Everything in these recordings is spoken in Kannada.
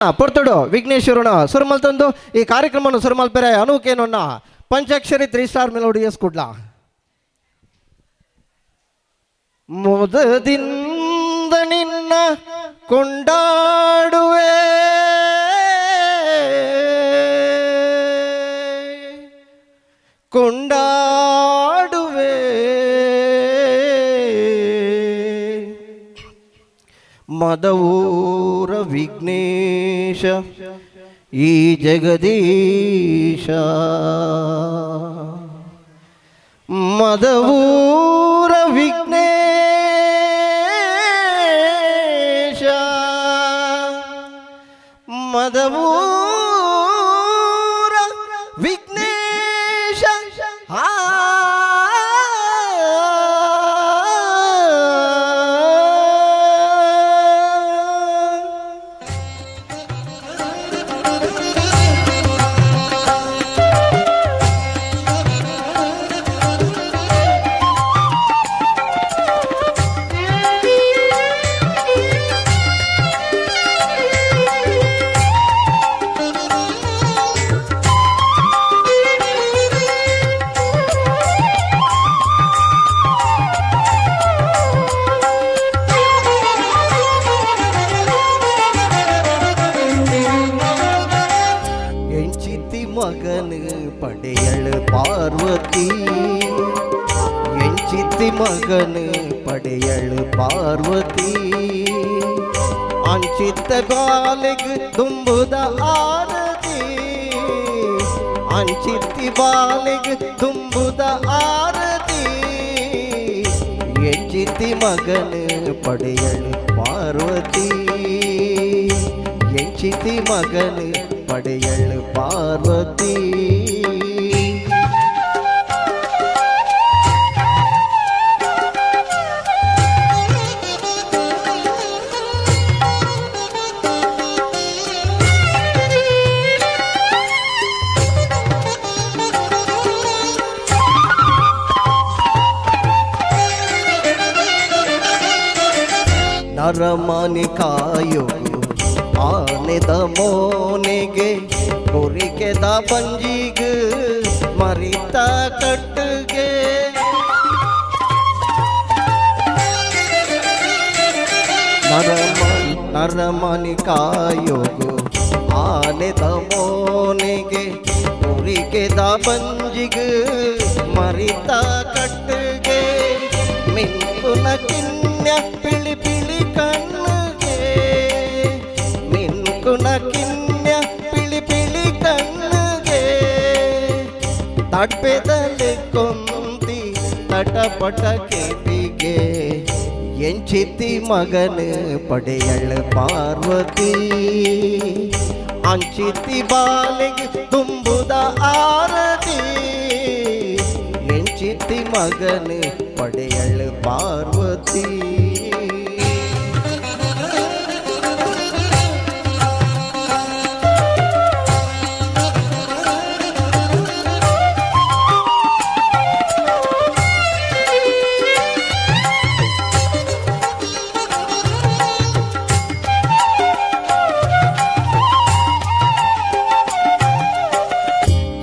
ಪೊರ್ತುಡು ವಿಘ್ನೇಶ್ವರನ ಸುರಮಲ್ ತಂದು ಈ ಕಾರ್ಯಕ್ರಮವನ್ನು ಸುರಮಲ್ ಪೆರೆ ಅನೂಕೇನನ್ನ ಪಂಚಾಕ್ಷರಿ 3 ಸ್ಟಾರ್ ಮೆಲೋಡಿಯಸ್ ಕುಡ್ಲ ಮುದದಿಂದ ನಿನ್ನ ಕೊಂಡಾಡುವೆ ಕೊಂಡಾಡುವೆ ಮದವೂರ ವಿಘ್ನೇಶ ಈ ಜಗದೀಶ ಮದವೂರ ವಿಘ್ನೇಶ ಮದವೂರ ವಿಘ್ನೇಶ மகனு படையழு பார்வதி என் சித்தி மகனு படையழு பார்வதி அஞ்சித்த பாலிகு ತುಂಬುದ ಆರತಿ அஞ்சித்தி பாலிகு ತುಂಬುದ ಆರತಿ என் சித்தி மகனு படையழு பார்வதி என் சித்தி மகனு படையழு பார்வதி ನರಮನಿ ಕಾಯೋ ಆನೆದ ಮೋನೆಗೆ ಕೊರಿಕೆದ ಪಂಜಿಗೆ ಮರಿತ ಕಟ್ಟುಗೆ ನರಮನಿ ಕಾಯೋಗು ಆನೆದ ಮೋನೆಗೆ ಕೊರಿಕೆದ ಪಂಜಿಗೆ ಮರಿತ ಕಟ್ಟುಗೆ ಮಿಂಕುನ ಕಿನ್ಯ ಪಿಳಿ ಪಿಳಿ ಕಣ್ಣುಗೆ ಕಿನ್ಯ ಪಿಳಿ ಪಿಳಿ ಕಣ್ಣುಗೆ ತಡ್ಪೆದಲ್ಲಿ ಕೊಂದಿ ತಟಪಟ ಕೇಪಿಗೆ ಎಂಚಿತಿ ಮಗನು ಪಡೆಯಳು ಪಾರ್ವತಿ ಅಂಚಿತಿ ಬಾಲಿಗೆ ತುಂಬುದ ಆರತಿ ಎಂಚಿತಿ ಮಗನು ಪಡೆಯಳು ಪಾರ್ವತಿ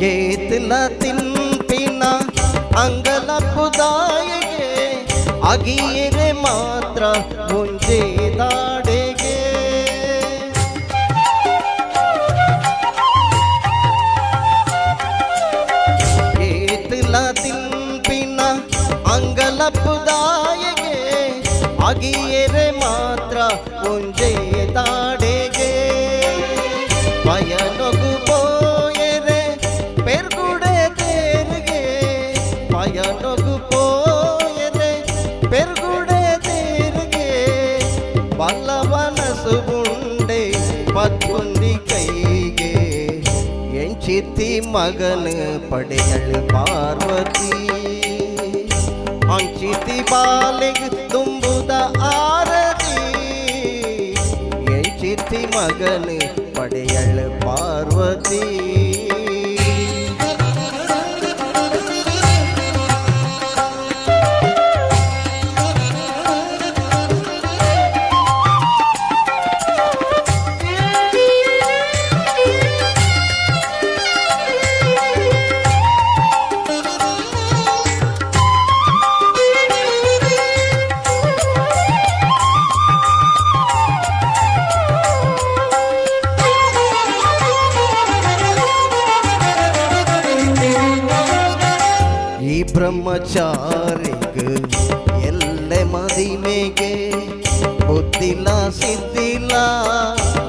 ಏತಿಲ ತಿಂಪಿನ ಅಂಗಲಪುದಾಯಿಗೆ ಅಗಿಯರೆ ಮಾತ್ರ ಮುಂಜೆ ದಾಡೆಗೆ ಏತಿಲ ತಿಂಪಿನ ಅಂಗಲಪುದಾಯಿಗೆ ಅಗಿಯರೆ ಮಾತ್ರ ಮುಂಜೆ ದಾಡೆಗೆ ಪಯನೊಗು ಪಯನೊಗು ಪೋಯರೆ ಪೆರ್ಗುಡೆ ತೀರ್ಗೆ ಬಲ್ಲವನಸು ಉಂಡೆ ಪತ್ಕೊಂದಿ ಕೈಗೆ ಎಂಚಿತಿ ಮಗನು ಪಡೆಯಳು ಪಾರ್ವತಿ ಅಂಚಿತಿ ಬಾಲಿಗೆ ತುಂಬುದ ಆರತಿ ಎಂಚಿತಿ ಮಗನು ಪಡೆಯಳು ಪಾರ್ವತಿ ಬ್ರಹ್ಮಚಾರಿಗ ಎಲ್ಲೆ ಮದಿಮೆಗೆ ಬುದ್ಧಿಲ ಸಿದ್ಧಿಲ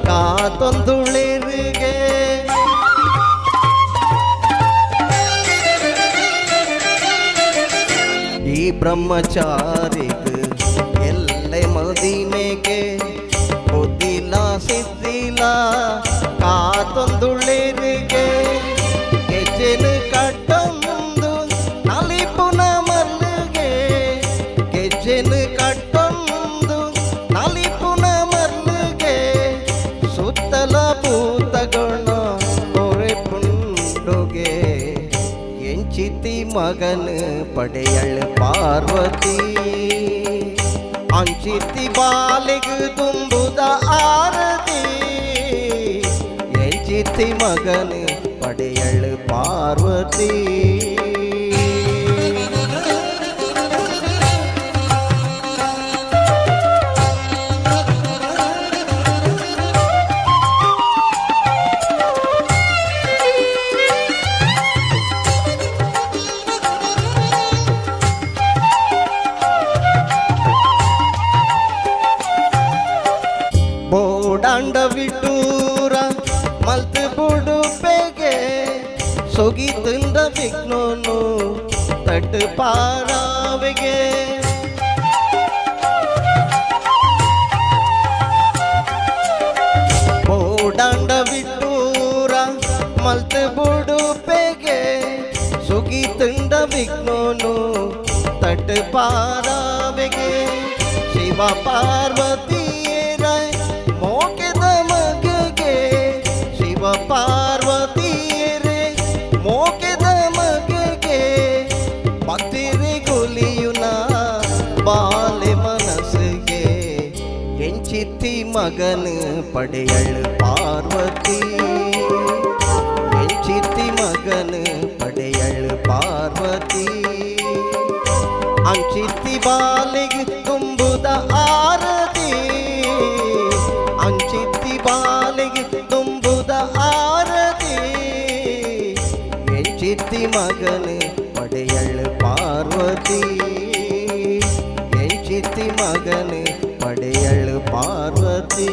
ಕಾತೊಂದುಳಿರಿಗೆ ಈ ಬ್ರಹ್ಮಚಾರಿಗ ಎಲ್ಲೆ ಮದಿಮೆಗೆ ಬುದ್ಧಿಲ ಸಿದ್ಧಿಲ ಕಾತೊಂದುಳಿರಿಗೆ ಗೆಜ್ಜೆನು ಕಟ್ಟೊಂದು ನಲಿಪುನ ಮಲ್ಲಿಗೆ ಗೆಜ್ಜೆನು ಕಟ್ಟೊಂದು ನಲಿಪುನ ಮಲ್ಲಿಗೆ ಸುತ್ತಲ ಭೂತಗಣ ಕೊರೆ ಪುಂಡುಗೆ ಎಂಚಿತಿ ಮಗನ ಪಡೆಯಳು ಪಾರ್ವತಿ ಅಂಚಿತಿ ಬಾಲಿಗೆ ತುಂಬುದ ಆರತಿ ಎಂಚಿತಿ ಮಗನ ಪಡೆಯಳು ಪಾರ್ವತಿ ಬೋಡಾಂಡ ವಿಟೂರ ಮಲ್ತು ಬುಡುಪೆಗೆ ಸೊಗಿತುಂಡ ವಿಘ್ನೋನು ತಟ್ಟು ಪಾರಾವೆಗೆ ಬೋಡಾಂಡ ವಿಟೂರ ಮಲ್ತು ಬುಡುಪೆಗೆ ಸೊಗಿತುಂಡ ವಿಘ್ನೋನು ತಟ್ಟು ಪಾರಾವೆಗೆ ಶಿವ ಪಾರ್ವತಿ ಪಾರ್ವತಿಯರೇ ಮೋಕೆದ ಮಗೆಗೆ ಭಕ್ತಿರಿ ಗುಲಿಯುನ ಬಾಲೆ ಮನಸ್ಸಿಗೆ ಎಂಚಿತಿ ಮಗನ ಪಡೆಯಳು ಪಾರ್ವತಿ ಎಂಚಿತಿ ಮಗನ ಪಡೆಯಳು ಪಾರ್ವತಿ ಅಂಚಿತಿ ಬಾಲಿಗೆ ತುಂಬುದ ಆರತಿ ಅಂಚಿತಿ ಬಾಲಿಗೆ ತುಂಬುದ ಆರತಿ ಎಂಚಿತಿ ಮಗನ ಪಡೆಯಳು ಪಾರ್ವತಿ ಎಂಚಿತಿ ಮಗನ ಪಡೆಯಳು ಪಾರ್ವತಿ